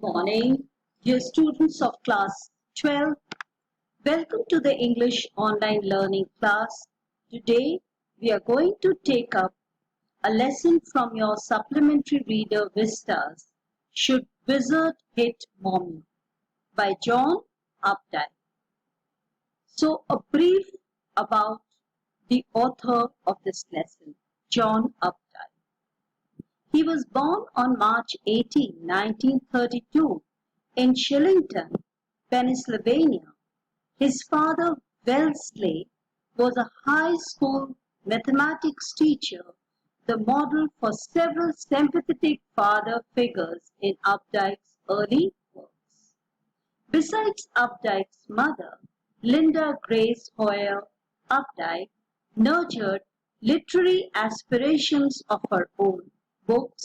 morning, dear students of class 12. Welcome to the English online learning class. Today, we are going to take up a lesson from your supplementary reader Vistas, Should Wizard Hit Mommy by John Updike. So, a brief about the author of this lesson, John Updike. He was born on March 18, 1932 in Shillington, Pennsylvania. His father, Wellesley, was a high school mathematics teacher, the model for several sympathetic father figures in Updike's early works. Besides Updike's mother, Linda Grace Hoyer Updike nurtured literary aspirations of her own. Books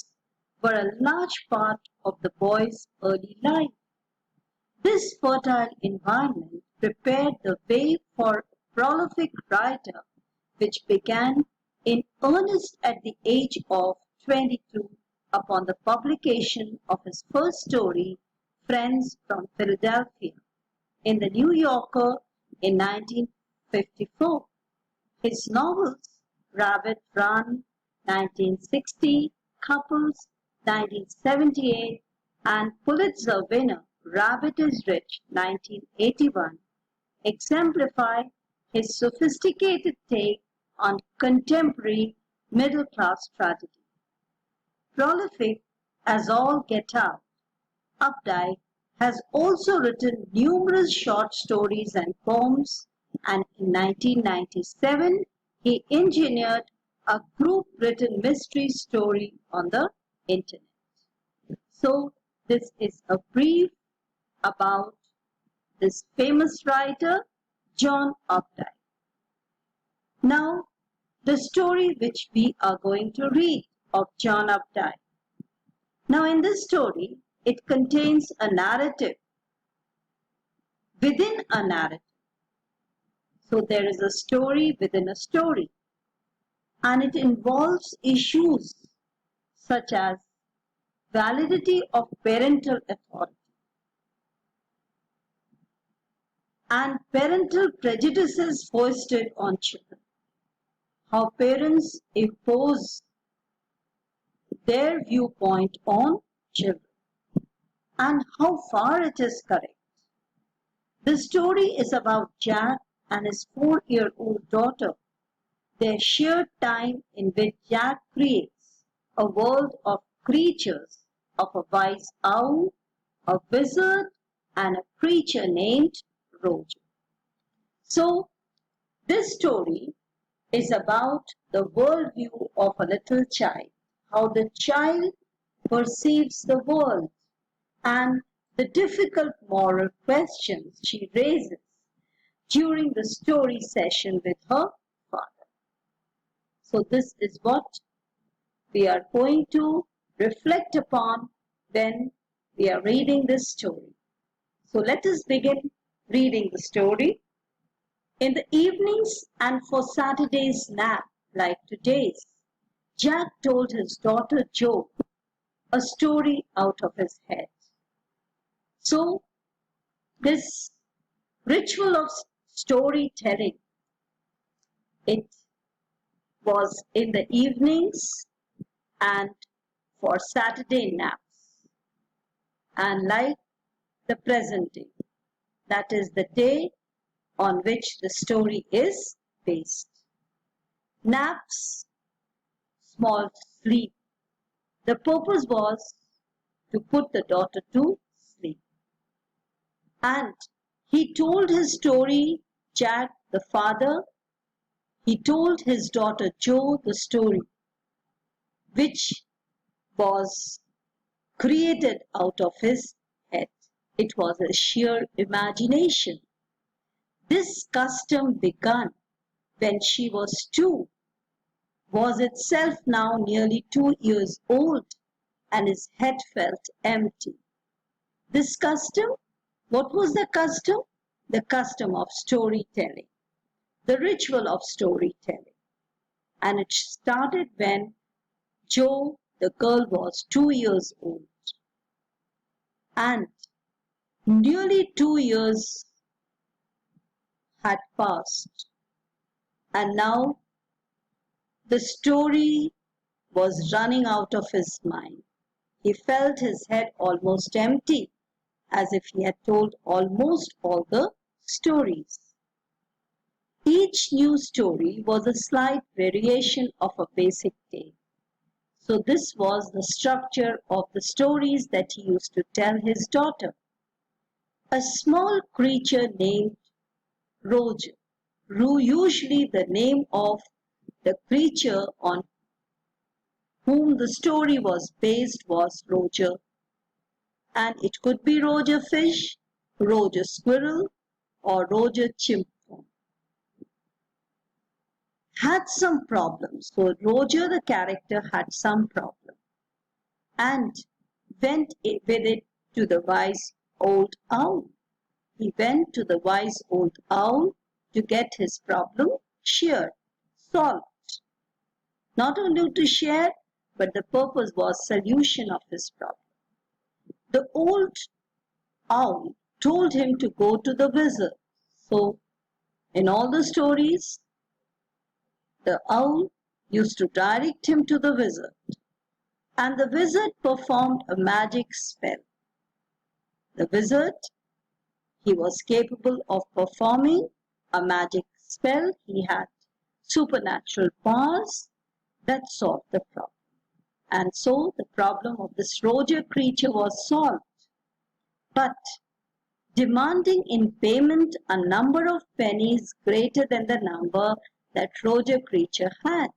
were a large part of the boy's early life. This fertile environment prepared the way for a prolific writer, which began in earnest at the age of 22 upon the publication of his first story, Friends from Philadelphia, in the New Yorker in 1954. His novels, Rabbit Run, 1960, Couples, 1978, and Pulitzer winner Rabbit is Rich, 1981, exemplify his sophisticated take on contemporary middle-class tragedy. Prolific as all get out, Updike has also written numerous short stories and poems, and in 1997 he engineered a group-written mystery story on the internet. So this is a brief about this famous writer, John Updike. Now, the story which we are going to read of John Updike. Now, in this story, it contains a narrative within a narrative. So there is a story within a story, and it involves issues such as validity of parental authority and parental prejudices foisted on children, how parents impose their viewpoint on children, and how far it is correct. The story is about Jack and his 4-year-old daughter, their shared time in which Jack creates a world of creatures of a wise owl, a wizard, and a creature named Roger. So, this story is about the worldview of a little child, how the child perceives the world, and the difficult moral questions she raises during the story session with her father. So this is what we are going to reflect upon when we are reading this story. So let us begin reading the story. In the evenings and for Saturday's nap, like today's, Jack told his daughter Jo a story out of his head. So this ritual of storytelling, it was in the evenings and for Saturday naps, and like the present day, that is the day on which the story is based. Naps, small sleep. The purpose was to put the daughter to sleep. And he told his story, Jack the father, he told his daughter Jo the story, which was created out of his head. It was a sheer imagination. This custom begun when she was 2, was itself now nearly 2 years old, and his head felt empty. This custom, what was the custom? The custom of storytelling, the ritual of storytelling. And it started when Jo, the girl, was 2 years old. And nearly 2 years had passed, and now the story was running out of his mind. He felt his head almost empty, as if he had told almost all the stories. Each new story was a slight variation of a basic tale. So this was the structure of the stories that he used to tell his daughter. A small creature named Roger, usually the name of the creature on whom the story was based was Roger, and it could be Roger Fish, Roger Squirrel, or Roger Chipmunk. Had some problems. So Roger the character had some problem and went with it to the wise old owl. He went to the wise old owl to get his problem shared, solved. Not only to share, but the purpose was solution of his problem. The old owl told him to go to the wizard. So in all the stories, the owl used to direct him to the wizard, and the wizard performed a magic spell. The wizard, he was capable of performing a magic spell. He had supernatural powers that solved the problem. And so the problem of this Roger creature was solved. But demanding in payment a number of pennies greater than the number that Roger creature had.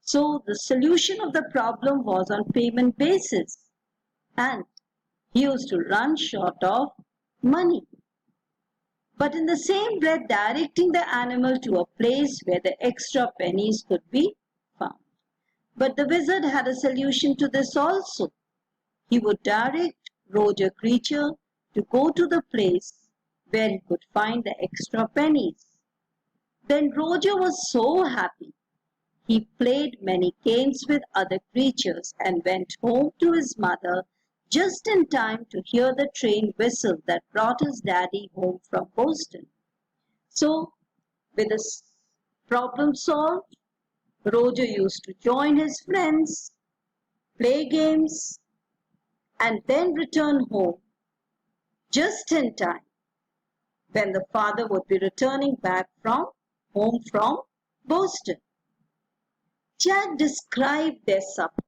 So the solution of the problem was on payment basis, and he used to run short of money. But in the same breath, directing the animal to a place where the extra pennies could be found. But the wizard had a solution to this also. He would direct Roger creature to go to the place where he could find the extra pennies. Then Roger was so happy. He played many games with other creatures and went home to his mother just in time to hear the train whistle that brought his daddy home from Boston. So, with his problem solved, Roger used to join his friends, play games, and then return home just in time when the father would be returning back from home from Boston. Jack described their supper.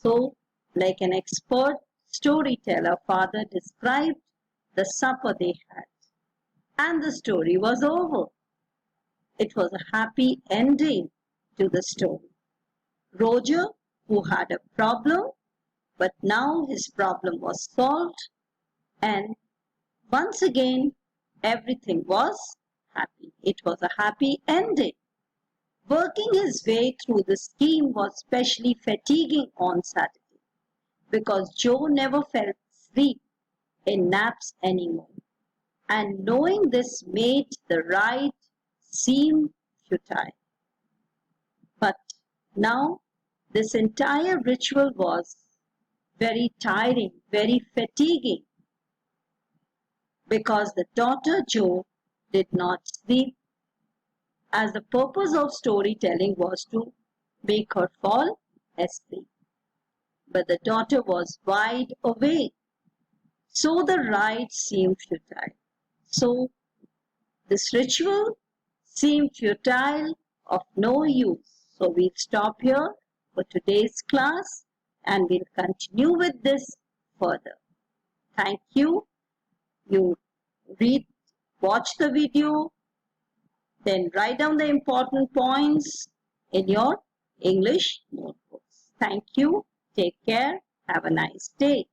So, like an expert storyteller, father described the supper they had. And the story was over. It was a happy ending to the story. Roger, who had a problem, but now his problem was solved, and once again everything was happy. It was a happy ending. Working his way through the scheme was especially fatiguing on Saturday, because Joe never felt sleep in naps anymore, and knowing this made the ride seem futile. But now this entire ritual was very tiring, very fatiguing, because the daughter Joe did not sleep, as the purpose of storytelling was to make her fall asleep. But the daughter was wide awake, so the ride seemed futile. So this ritual seemed futile, of no use. So we'll stop here for today's class, and we'll continue with this further. Thank you. You watch the video, then write down the important points in your English notebooks. Thank you. Take care. Have a nice day.